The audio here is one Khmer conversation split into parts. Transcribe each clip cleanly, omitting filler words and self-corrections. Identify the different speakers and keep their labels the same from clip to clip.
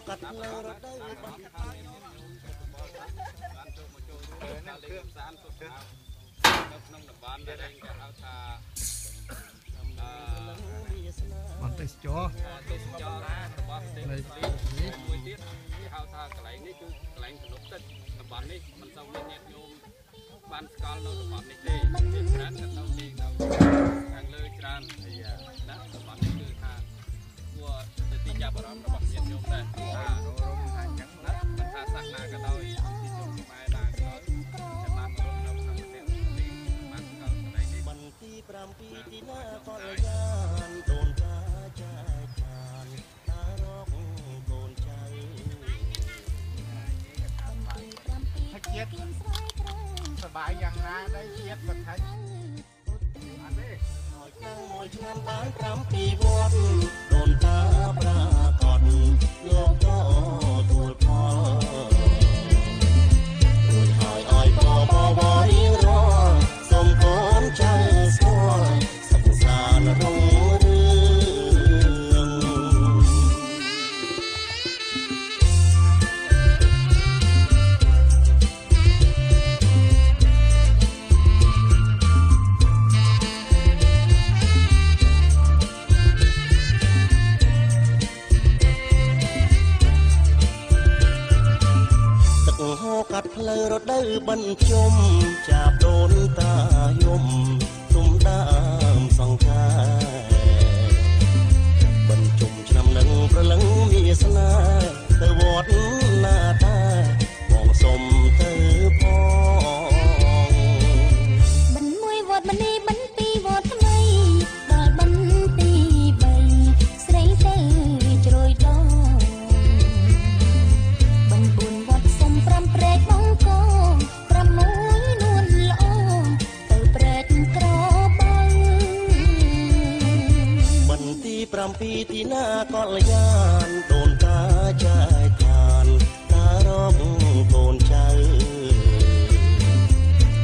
Speaker 1: កាត់លើរដូវបាត់បានចូលមកចូលរួមនៅលើសានសុខនៅក្នុងតំបន់ដែលគេហៅថា
Speaker 2: បានទេសចរ
Speaker 1: របស់ប្រទេសនេះមួយទៀតគេហៅថាកន្លែងនេះគឺកន្លែងទំនប់ទឹកតំបន់នេះមិនសូវមានញាតិញោមបានស្គាល់នៅតំបន់នេះទេច្រើនទៅនៅខាងលើច្រើនហើយណាតំបន់នេះគឺថាគួរទៅទីចាប់អារម្មណ៍របស់ញាតិញោមដែរថារមថាអញ្ចឹងណាមិនថាសាសនាក៏ដោយទីជុំខ្មែរណាក៏ដោយចាំបានរស់នៅក្នុងប្រទេសនេះបានស្គាល់កន្លែងនេះបន្ទី7ទីណាក៏យ៉ានដូនតាចាយឋានតារកកូនចៅ
Speaker 2: ថាជាតិសបាយយ៉ាងណាដែរជាតិមិនថាអត់ទេ
Speaker 1: មួយឆ្នាំបាន7វត្តដូនតាប្រាកដលោកក៏ទួលផលរួចហើយឲ្យបរៀងរាល់សូមកូនចៅស្គាល់សុខសាន្តរុងកាត់ផ្លូវរដូវបញ្ជុំចាប់ដូនតាយំទុំដើមសង្ការបញ្ជុំឆ្នាំនឹងប្រលឹងមានស្នេហ៍ទៅវត្តណាតាបងសុំទៅផង
Speaker 3: បិណ្ឌមួយវត្តម្នីបិណ្ឌពីរវត្តថ្មីដល់បិណ្ឌទី3ស្រីទៅជ្រោយដងបិណ្ឌ4វត្តសុំ5ព្រែកបងកង6នួនល្អទៅព្រែកក្របង
Speaker 1: បិណ្ឌទី7ទីណាកលយានដូនតាចាយឋានតារកកូនចៅ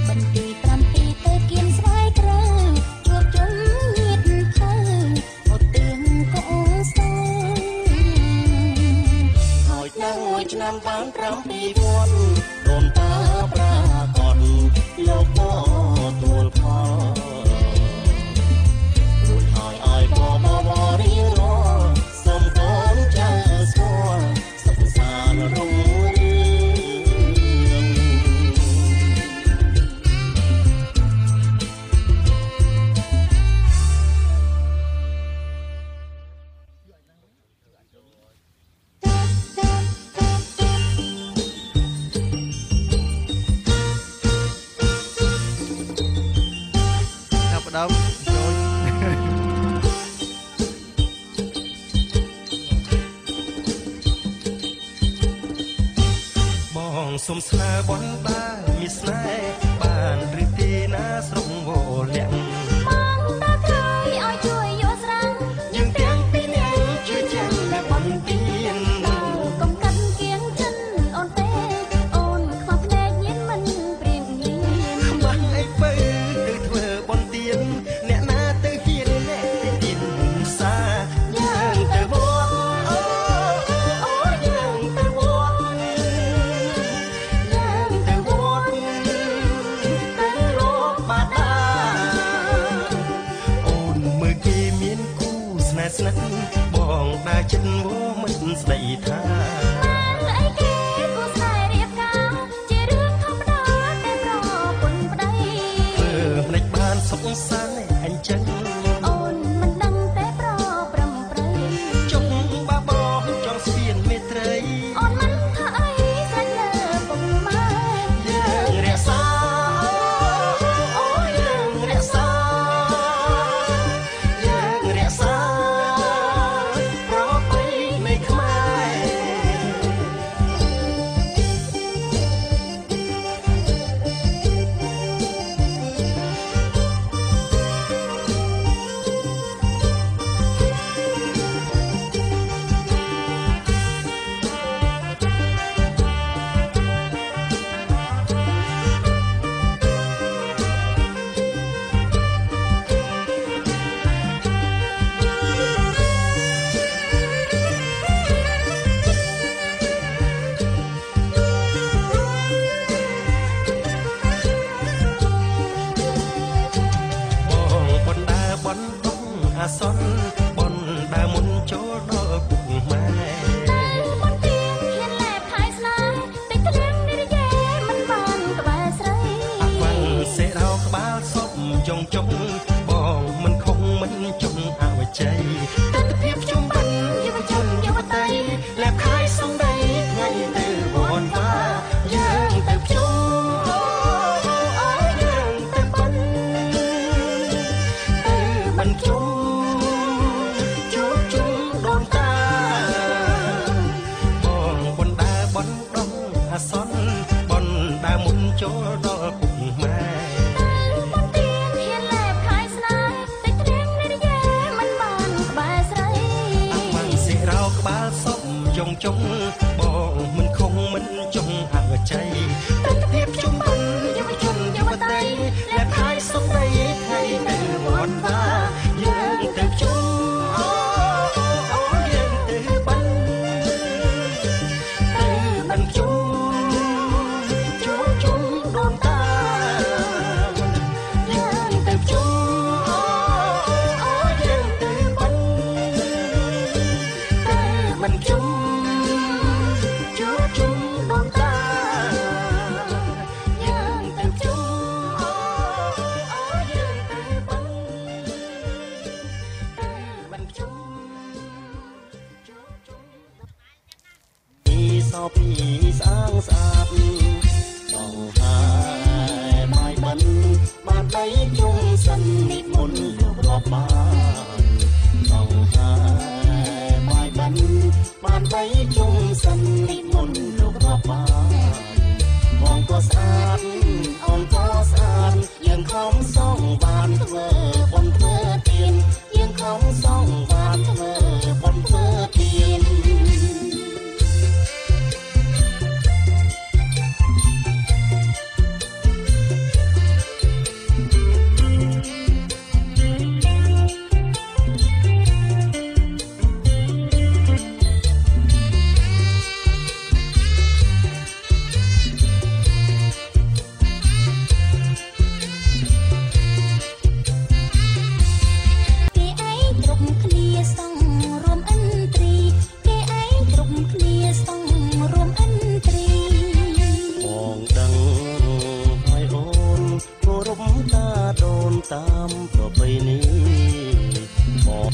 Speaker 3: បិណ្ឌទី7ទៅគៀនស្វាយក្រៅជួបជុំញាតិភៅអត់ទៀងកូនសង
Speaker 1: ហើយដល់មួយឆ្នាំបាន7វត្តដូនតាប្រាកដលោកក៏ទួលផលរួចហើយឲ្យបរៀងរាល់សូមកូនចៅស្គាល់សុខសាន្តរុង
Speaker 2: ដើមចូល
Speaker 1: បងសុំស្នេហ៍បនដែរមានស្នេហ៍បានឬទីណាស្រុកវលាក់
Speaker 3: បងតាក្រោយឲ្យជួយយកស្រាំង
Speaker 1: យើងទាំងពីរនាក់ជួយចាំតែបនទៀនក
Speaker 3: ុំកាត់គៀងចិនអូនទេអូនខ្វះភ្នែកញៀនមិនព្រៀងញៀន
Speaker 1: ខ្មាស់អីបើគឺធ្វើបនទៀនអ្នកណាទៅហ៊ានអ្នកទៅទៀនសាយើងទៅវត្តអូយើងទៅវត្តយើងទៅវត្តទៅរកបាតាអូនមើលគេមានគូស្នេហ៍ស្និទ្ធបងដើរចិត្តវមិនស្ដីថា
Speaker 3: បានអីគេគូស្នេហ៍រៀបការជារឿងធម្មតាតែប្រពន្ធប្តី
Speaker 1: ធ្វើភ្នែកបានសុខសាន្តអញ្ចឹង
Speaker 3: អូនមិនដឹងតែប្រំប្រៃ
Speaker 1: ចុកបាបោចង់ស្ពានមេត្រី
Speaker 3: អូនមិនថាអីស្រេចលើពុកម៉ែ
Speaker 1: យើងរក្សាអូយើងរក្សាយើងរក្សាប្រពៃណីខ្មែរ
Speaker 4: អាសន្នបនដើរមុនចូលដល់ពុកម៉ែ
Speaker 3: បនទៀងហ៊ានលែបខែស្នេហ៍តិចត្រៀងនិយាយមិនបានក្បែរស្រី
Speaker 4: អាខ្វាំងសេរោក្បាលសពចុងចុងបងមិនខំមិនចង់អវជ័យទិដ្ឋភាពជុំបិណ្ឌយុវជនយុវតីលែបខែសំដីថ្ងៃទៅវត្តវាយើងទៅជុំយើងទៅបិណ្ឌទៅបិណ្ឌជុំជួបជុំដូនតាបងបនដើបនដងអាសន្នបនដើមុនចូលដល់ពុកម៉ែចុងចុងបងមិនខំមិនចង់អវជ័យទិដ្ឋភាពជុំបិណ្ឌយុវជនយុវតីលែបខែសំដីថ្ងៃទៅវត្តវាយើងទៅជុំយើងទៅបិណ្ឌទៅបិណ្ឌជុំជួបជុំដូនតាយើងទៅជុំយើងទៅបិណ្ឌទៅបិណ្ឌជុំសពីស្អាងស្អាតបងហើយបាយបិណ្ឌបានដីជុំសិននិមន្តយករាប់បានបងហើយបាយបិណ្ឌបានដីជុំសិននិមន្តយករាប់បានបងក៏ស្អាតអូនក៏ស្អាតយើងខំសងបានធ្វើបុណ្យធ្វើទានយើងខំសងបានធ្វើបុណ្យធ្វើទានតាមប្រពៃណីបង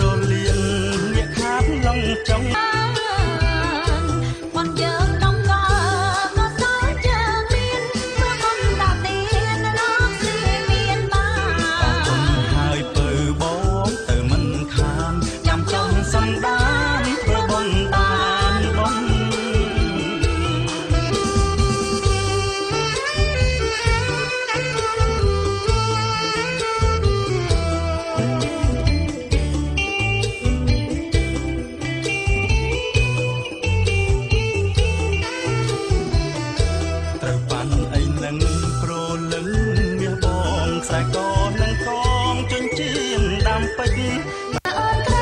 Speaker 4: រលៀនអ្នកខាតឡងចង់ខ្សែកនឹងកងជញ្ជៀនដាំពេជ្រ
Speaker 3: អូនក្រ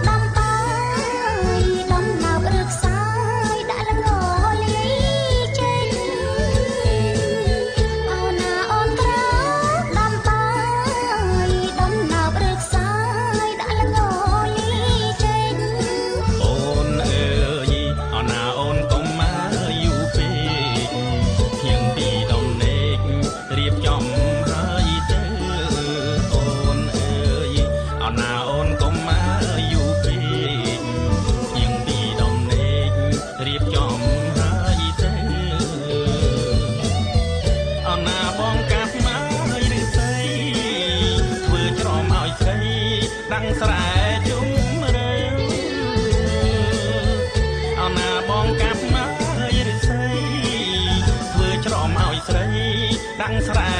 Speaker 3: ដាំតើដំណើបរឹកសាយដាក់លងលាយចេញអូនណាអូនក្រដាំតើដំណើបរឹកសាយដាក់លងលាយចេញ
Speaker 4: អូនអើយអូនណាអូនកុំមកយូរពេកធៀងពីដំណេករៀបចំดังสลายจุ่มเร็วเอาหน้าบองกับไม้หรือใส่เพื่อฉลองเอาใส่ดังสลาย